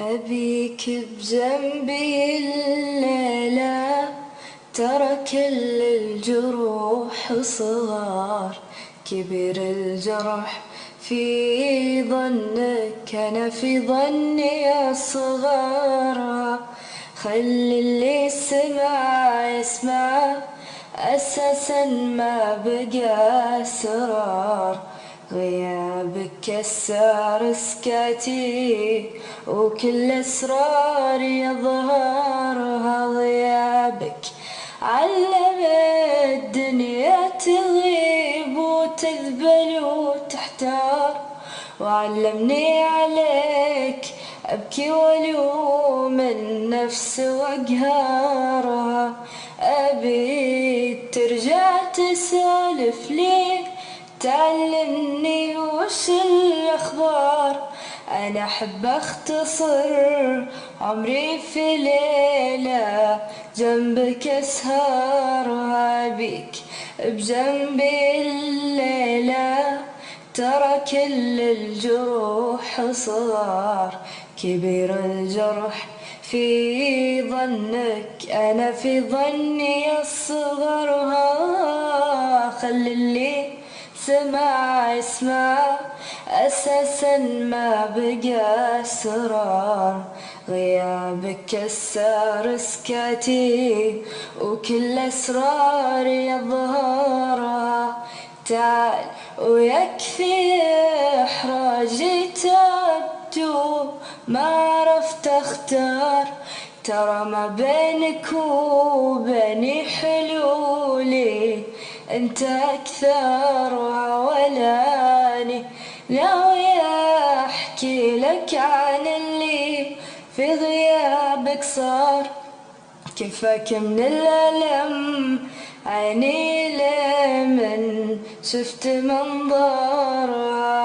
أبيك بجنبي الليلة، ترى كل الجروح صغار، كبر الجرح في ظنك، أنا في ظني أصغر. خلي اللي سمع يسمع، أساسا ما بقى أسرار. غيابك كسر سكاتي وكل أسرار يظهرها. غيابك علم الدنيا تغيب وتذبل وتحتار، وعلمني عليك أبكي والوم النفس وأقهرها. أبي ترجع تسولف لي، تعلمني وش الأخبار. أنا أحب أختصر عمري في ليلة جنبك أسهرها. بيك بجنبي الليلة، ترى كل الجروح صغار، كبير الجرح في ظنك، أنا في ظني أصغرها. خلي اللي سمع يسمع، أساسا ما بقى أسرار. غيابك كسر سكاتي وكل أسرار يظهرها. تعال ويكفي إحراجي، تبدو ما عرفت أختار. ترى ما بينك وبيني حلولي، أنت أكثر وعولاني. ناوي أحكي لك عن اللي في غيابك صار، كفاك من الألم عيني لمن شفت منظرها.